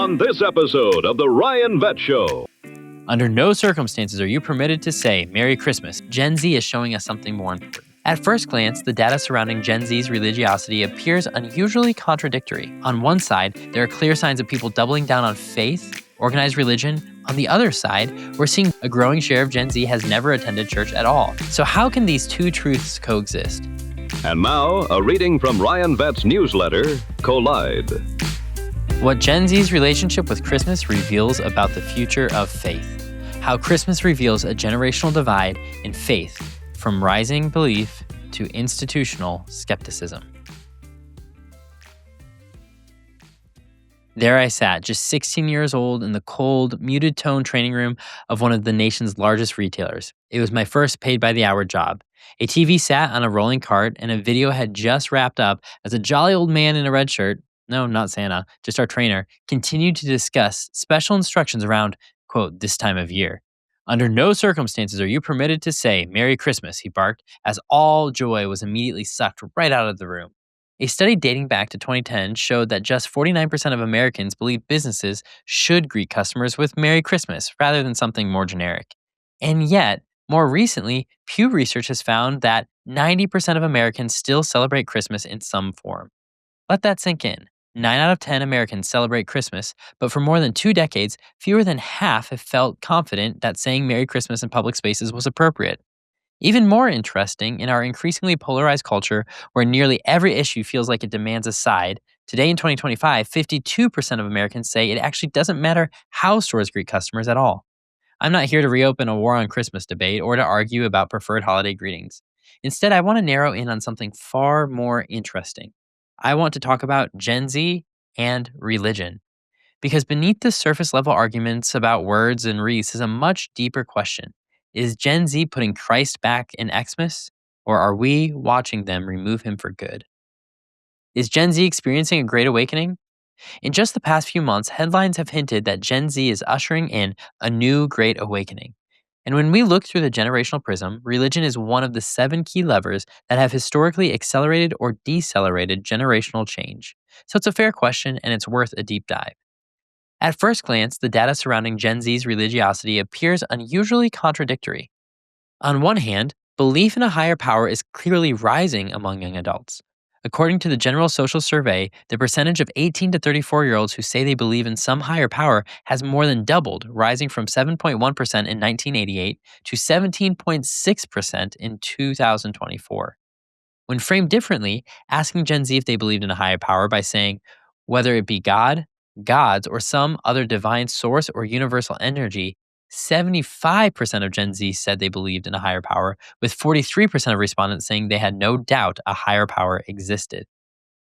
on this episode of The Ryan Vet Show. Under no circumstances are you permitted to say Merry Christmas. Gen Z is showing us something more important. At first glance, the data surrounding Gen Z's religiosity appears unusually contradictory. On one side, there are clear signs of people doubling down on faith, organized religion. On the other side, we're seeing a growing share of Gen Z has never attended church at all. So how can these two truths coexist? And now, a reading from Ryan Vet's newsletter, Collide. What Gen Z's relationship with Christmas reveals about the future of faith. How Christmas reveals a generational divide in faith, from rising belief to institutional skepticism. There I sat, just 16 years old, in the cold, muted tone training room of one of the nation's largest retailers. It was my first paid-by-the-hour job. A TV sat on a rolling cart, and a video had just wrapped up as a jolly old man in a red shirt, no, not Santa, just our trainer, continued to discuss special instructions around, quote, this time of year. Under no circumstances are you permitted to say Merry Christmas, he barked, as all joy was immediately sucked right out of the room. A study dating back to 2010 showed that just 49% of Americans believe businesses should greet customers with Merry Christmas rather than something more generic. And yet, more recently, Pew Research has found that 90% of Americans still celebrate Christmas in some form. Let that sink in. 9 out of 10 Americans celebrate Christmas, but for more than 2 decades, fewer than half have felt confident that saying Merry Christmas in public spaces was appropriate. Even more interesting, in our increasingly polarized culture where nearly every issue feels like it demands a side, today in 2025, 52% of Americans say it actually doesn't matter how stores greet customers at all. I'm not here to reopen a war on Christmas debate or to argue about preferred holiday greetings. Instead, I want to narrow in on something far more interesting. I want to talk about Gen Z and religion. Because beneath the surface level arguments about words and wreaths is a much deeper question. Is Gen Z putting Christ back in Xmas, or are we watching them remove him for good? Is Gen Z experiencing a great awakening? In just the past few months, headlines have hinted that Gen Z is ushering in a new great awakening. And when we look through the generational prism, religion is one of the 7 key levers that have historically accelerated or decelerated generational change. So it's a fair question, and it's worth a deep dive. At first glance, the data surrounding Gen Z's religiosity appears unusually contradictory. On one hand, belief in a higher power is clearly rising among young adults. According to the General Social Survey, the percentage of 18 to 34-year-olds who say they believe in some higher power has more than doubled, rising from 7.1% in 1988 to 17.6% in 2024. When framed differently, asking Gen Z if they believed in a higher power by saying, whether it be God, gods, or some other divine source or universal energy, 75% of Gen Z said they believed in a higher power, with 43% of respondents saying they had no doubt a higher power existed.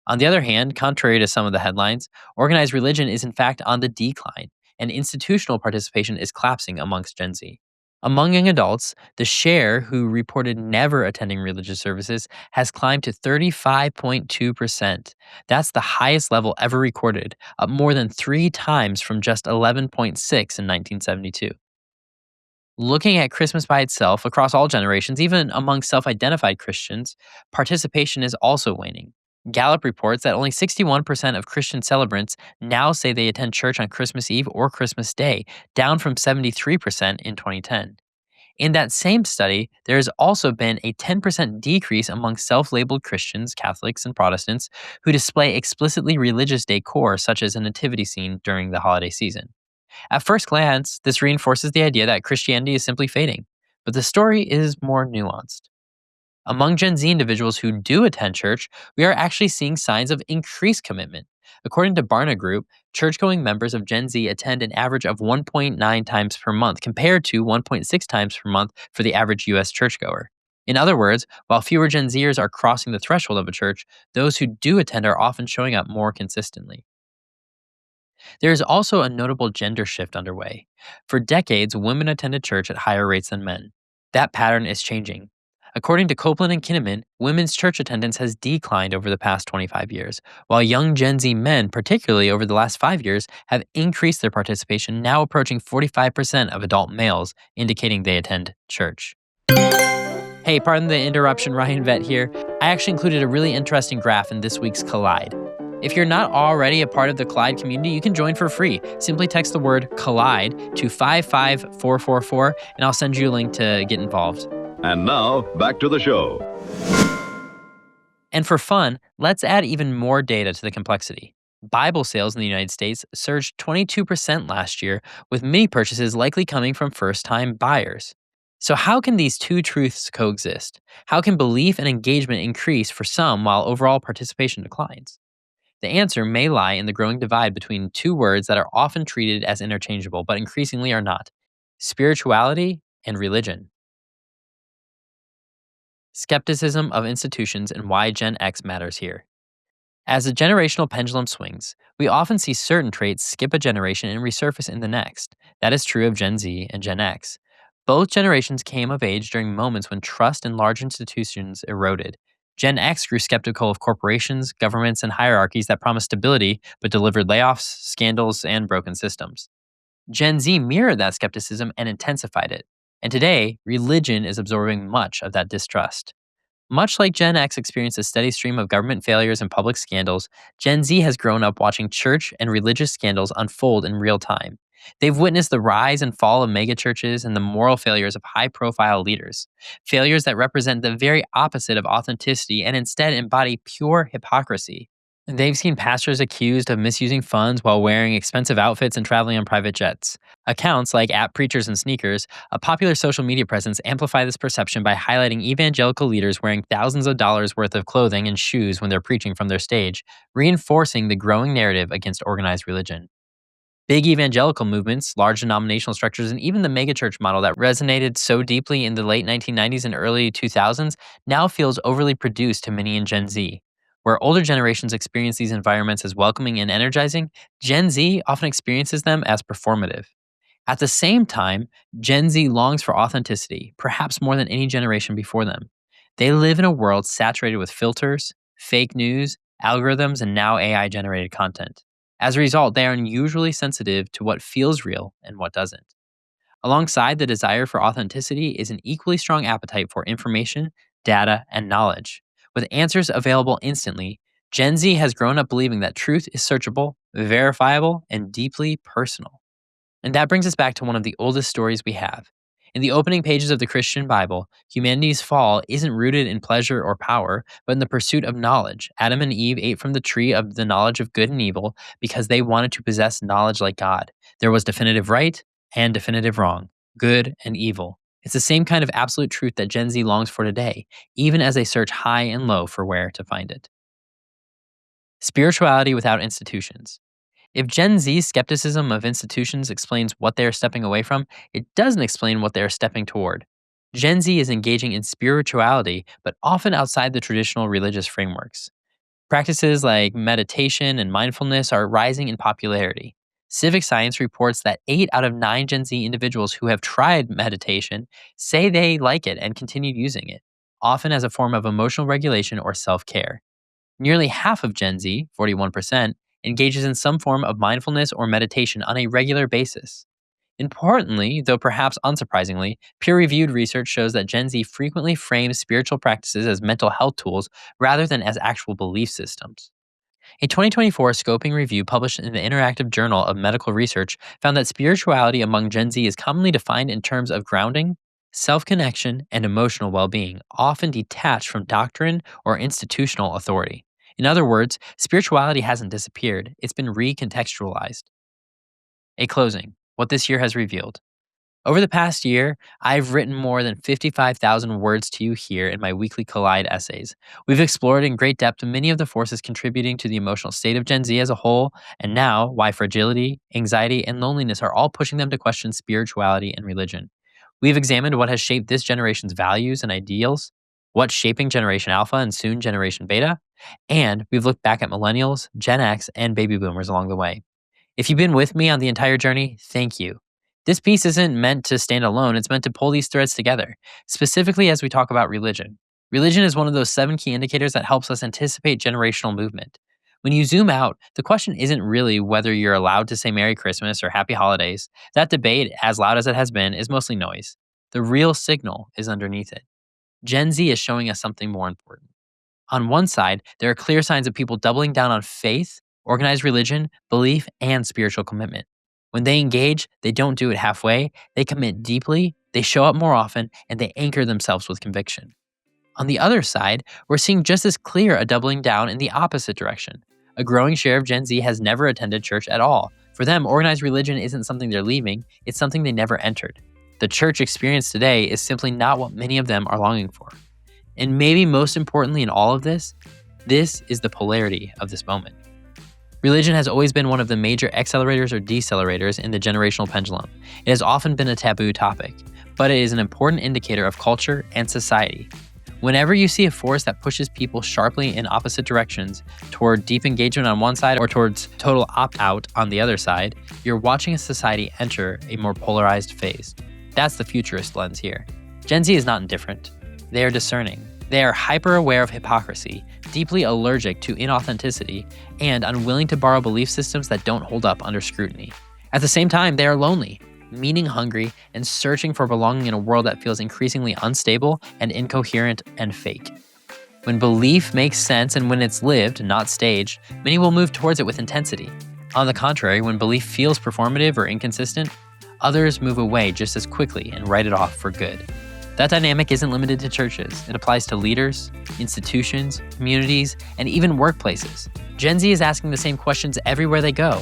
On the other hand, contrary to some of the headlines, organized religion is in fact on the decline, and institutional participation is collapsing amongst Gen Z. Among young adults, the share who reported never attending religious services has climbed to 35.2%. That's the highest level ever recorded, up more than 3 times from just 11.6 in 1972. Looking at Christmas by itself across all generations, even among self-identified Christians, participation is also waning. Gallup reports that only 61% of Christian celebrants now say they attend church on Christmas Eve or Christmas Day, down from 73% in 2010. In that same study, there has also been a 10% decrease among self-labeled Christians, Catholics, and Protestants who display explicitly religious decor, such as a nativity scene during the holiday season. At first glance, this reinforces the idea that Christianity is simply fading, but the story is more nuanced. Among Gen Z individuals who do attend church, we are actually seeing signs of increased commitment. According to Barna Group, church-going members of Gen Z attend an average of 1.9 times per month, compared to 1.6 times per month for the average U.S. churchgoer. In other words, while fewer Gen Zers are crossing the threshold of a church, those who do attend are often showing up more consistently. There is also a notable gender shift underway. For decades, women attended church at higher rates than men. That pattern is changing. According to Copeland and Kinnaman, women's church attendance has declined over the past 25 years, while young Gen Z men, particularly over the last 5 years, have increased their participation, now approaching 45% of adult males, indicating they attend church. Hey, pardon the interruption, Ryan Vet here. I actually included a really interesting graph in this week's Collide. If you're not already a part of the Collide community, you can join for free. Simply text the word Collide to 55444, and I'll send you a link to get involved. And now, back to the show. And for fun, let's add even more data to the complexity. Bible sales in the United States surged 22% last year, with many purchases likely coming from first time buyers. So, how can these two truths coexist? How can belief and engagement increase for some while overall participation declines? The answer may lie in the growing divide between two words that are often treated as interchangeable, but increasingly are not: spirituality and religion. Skepticism of institutions and why Gen X matters here. As the generational pendulum swings, we often see certain traits skip a generation and resurface in the next. That is true of Gen Z and Gen X. Both generations came of age during moments when trust in large institutions eroded. Gen X grew skeptical of corporations, governments, and hierarchies that promised stability but delivered layoffs, scandals, and broken systems. Gen Z mirrored that skepticism and intensified it. And today, religion is absorbing much of that distrust. Much like Gen X experienced a steady stream of government failures and public scandals, Gen Z has grown up watching church and religious scandals unfold in real time. They've witnessed the rise and fall of megachurches and the moral failures of high profile leaders, failures that represent the very opposite of authenticity and instead embody pure hypocrisy. They've seen pastors accused of misusing funds while wearing expensive outfits and traveling on private jets. Accounts like App Preachers and Sneakers, a popular social media presence, amplify this perception by highlighting evangelical leaders wearing thousands of dollars worth of clothing and shoes when they're preaching from their stage, reinforcing the growing narrative against organized religion. Big evangelical movements, large denominational structures, and even the megachurch model that resonated so deeply in the late 1990s and early 2000s now feels overly produced to many in Gen Z. Where older generations experience these environments as welcoming and energizing, Gen Z often experiences them as performative. At the same time, Gen Z longs for authenticity, perhaps more than any generation before them. They live in a world saturated with filters, fake news, algorithms, and now AI generated content. As a result, they are unusually sensitive to what feels real and what doesn't. Alongside the desire for authenticity is an equally strong appetite for information, data, and knowledge. With answers available instantly, Gen Z has grown up believing that truth is searchable, verifiable, and deeply personal. And that brings us back to one of the oldest stories we have. In the opening pages of the Christian Bible, humanity's fall isn't rooted in pleasure or power, but in the pursuit of knowledge. Adam and Eve ate from the tree of the knowledge of good and evil because they wanted to possess knowledge like God. There was definitive right and definitive wrong, good and evil. It's the same kind of absolute truth that Gen Z longs for today, even as they search high and low for where to find it. Spirituality without institutions. If Gen Z's skepticism of institutions explains what they are stepping away from, it doesn't explain what they are stepping toward. Gen Z is engaging in spirituality, but often outside the traditional religious frameworks. Practices like meditation and mindfulness are rising in popularity. Civic Science reports that 8 out of 9 Gen Z individuals who have tried meditation say they like it and continue using it, often as a form of emotional regulation or self care. Nearly half of Gen Z, 41%, engages in some form of mindfulness or meditation on a regular basis. Importantly, though perhaps unsurprisingly, peer reviewed research shows that Gen Z frequently frames spiritual practices as mental health tools rather than as actual belief systems. A 2024 scoping review published in the Interactive Journal of Medical Research found that spirituality among Gen Z is commonly defined in terms of grounding, self connection, and emotional well being, often detached from doctrine or institutional authority. In other words, spirituality hasn't disappeared, it's been recontextualized. A closing: what this year has revealed. Over the past year, I've written more than 55,000 words to you here in my weekly Collide essays. We've explored in great depth many of the forces contributing to the emotional state of Gen Z as a whole, and now why fragility, anxiety, and loneliness are all pushing them to question spirituality and religion. We've examined what has shaped this generation's values and ideals, what's shaping Generation Alpha and soon Generation Beta, and we've looked back at millennials, Gen X, and baby boomers along the way. If you've been with me on the entire journey, thank you. This piece isn't meant to stand alone, it's meant to pull these threads together, specifically as we talk about religion. Religion is one of those 7 key indicators that helps us anticipate generational movement. When you zoom out, the question isn't really whether you're allowed to say Merry Christmas or Happy Holidays. That debate, as loud as it has been, is mostly noise. The real signal is underneath it. Gen Z is showing us something more important. On one side, there are clear signs of people doubling down on faith, organized religion, belief, and spiritual commitment. When they engage, they don't do it halfway, they commit deeply, they show up more often, and they anchor themselves with conviction. On the other side, we're seeing just as clear a doubling down in the opposite direction. A growing share of Gen Z has never attended church at all. For them, organized religion isn't something they're leaving, it's something they never entered. The church experience today is simply not what many of them are longing for. And maybe most importantly in all of this is the polarity of this moment. Religion has always been one of the major accelerators or decelerators in the generational pendulum. It has often been a taboo topic, but it is an important indicator of culture and society. Whenever you see a force that pushes people sharply in opposite directions, toward deep engagement on one side or towards total opt-out on the other side, you're watching a society enter a more polarized phase. That's the futurist lens here. Gen Z is not indifferent. They are discerning. They are hyper-aware of hypocrisy, deeply allergic to inauthenticity, and unwilling to borrow belief systems that don't hold up under scrutiny. At the same time, they are lonely, meaning-hungry, and searching for belonging in a world that feels increasingly unstable and incoherent and fake. When belief makes sense and when it's lived, not staged, many will move towards it with intensity. On the contrary, when belief feels performative or inconsistent, others move away just as quickly and write it off for good. That dynamic isn't limited to churches. It applies to leaders, institutions, communities, and even workplaces. Gen Z is asking the same questions everywhere they go.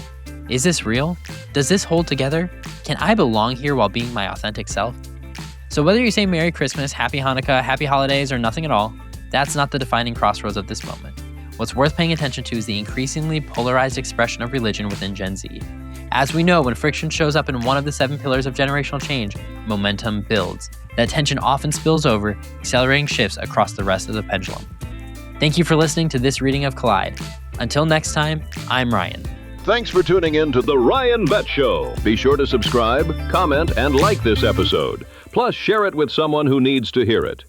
Is this real? Does this hold together? Can I belong here while being my authentic self? So whether you say Merry Christmas, Happy Hanukkah, Happy Holidays, or nothing at all, that's not the defining crossroads of this moment. What's worth paying attention to is the increasingly polarized expression of religion within Gen Z. As we know, when friction shows up in one of the 7 pillars of generational change, momentum builds. That tension often spills over, accelerating shifts across the rest of the pendulum. Thank you for listening to this reading of Collide. Until next time, I'm Ryan. Thanks for tuning in to The Ryan Vett Show. Be sure to subscribe, comment, and like this episode. Plus, share it with someone who needs to hear it.